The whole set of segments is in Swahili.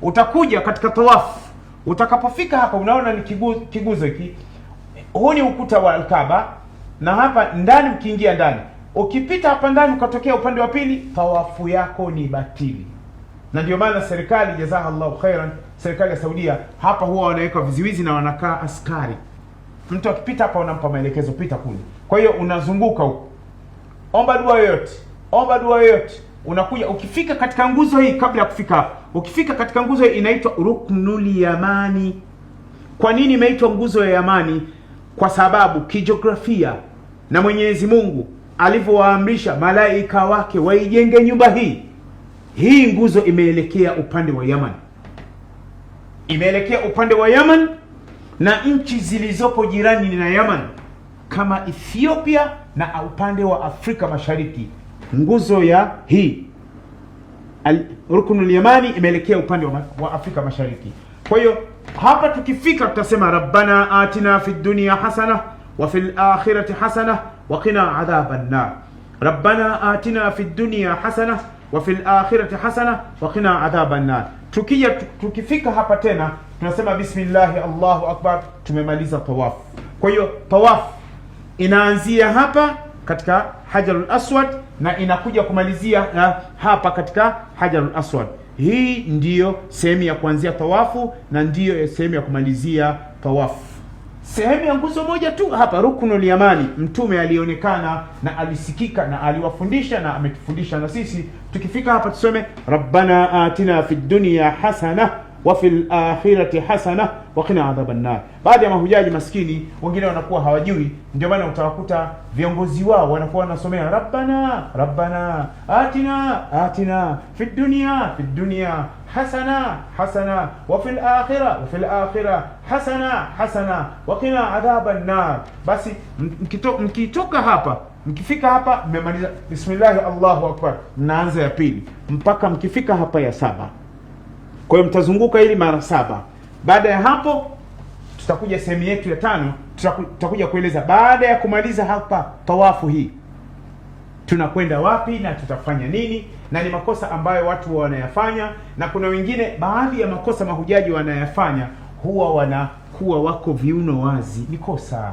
utakuja katika tawafu. Utakapofika hapa, unaona ni kiguzo hiki, huu ni ukuta wa Al-Kaaba, na hapa ndani, ukiingia ndani, ukipita hapa ndani ukatokea upande wa pili, tawafu yako ni batili. Na ndio maana serikali, jazakallahu khairan, serikali ya Saudia hapa huwa wanaweka viziwizi na wanakaa askari. Mtu akipita hapa unampa maelekezo, pita kule. Kwa hiyo unazunguka huko, omba dua yoyote, unakuja. Ukifika katika nguzo hii, kabla ya kufika hapa, ukifika katika nguzo hii inaitwa Ruknul Yamani. Kwa nini imeitwa nguzo ya Yamani? Kwa sababu kijiografia na Mwenyezi Mungu alivyowaamrisha malaika wake waijenge nyumba hii nguzo imeelekea upande wa Yaman. Imeelekea upande wa Yaman, na nchi zilizopo jirani na Yaman kama Ethiopia na upande wa Afrika Mashariki. Nguzo ya Ruknul Yamani imeelekea upande wa Afrika Mashariki. Kwa hiyo hapa tukifika tutasema Rabbana atina fid dunya hasana wa fil akhirati hasana wa qina adhaban nar. Rabbana atina fid dunya hasana wa fil akhirati hasana wa qina adhaban nar. Tukifika hapa tena tunasema bismillah, Allahu akbar, tumemaliza tawafu. Kwa hiyo tawafu inaanzia hapa katika Hajarul Aswad na inakuja kumalizia hapa katika Hajarul Aswad. Hii ndiyo sehemu ya kuanzia tawafu na ndiyo sehemu ya kumalizia tawafu. Sehemu ya nguzo moja tu hapa, Ruknul Yamani, Mtume alionekana na alisikika na aliwafundisha na ametufundisha, na sisi tukifika hapa tuseme Rabbana atina fid dunya hasana wa fil akhirati hasana wa qina adhaban nar. Baadhi ya mahujaji maskini wengine wanakuwa hawajui, ndio maana utawakuta viongozi wao wanakuwa wanasomea Rabbana atina fid dunya hasana wa fil akhirah hasana wa qina adhaban nar. Basi mkitoka hapa, mkifika hapa mmemaliza bismillah Allahu akbar, mnaanza ya pili mpaka mkifika hapa ya 7. Kwa hiyo mtazunguka ili mara 7. Baada ya hapo tutakuja sehemu yetu ya 5, tutakuja kueleza baada ya kumaliza hapa tawafu hii tunakwenda wapi na tutafanya nini, na ni makosa ambayo watu wanayafanya. Na kuna wengine, baadhi ya makosa mahujaji wanayafanya, huwa wanakuwa wako viuno wazi. Ni kosa.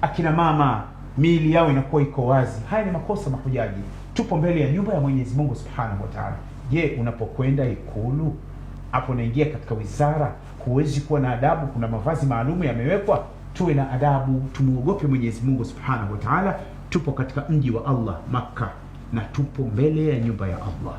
Akina mama miili yao inakuwa iko wazi. Haya ni makosa mahujaji. Tupo mbele ya nyumba ya Mwenyezi Mungu Subhanahu wa Ta'ala. Je, unapokwenda Ikulu, hapo unaingia katika wizara, huwezi kuwa na adabu? Kuna mavazi maalum yamewekwa. Tuwe na adabu, tumuogope Mwenyezi Mungu Subhanahu wa Ta'ala. Tupo katika mji wa Allah Makkah, na tupo mbele ya nyumba ya Allah.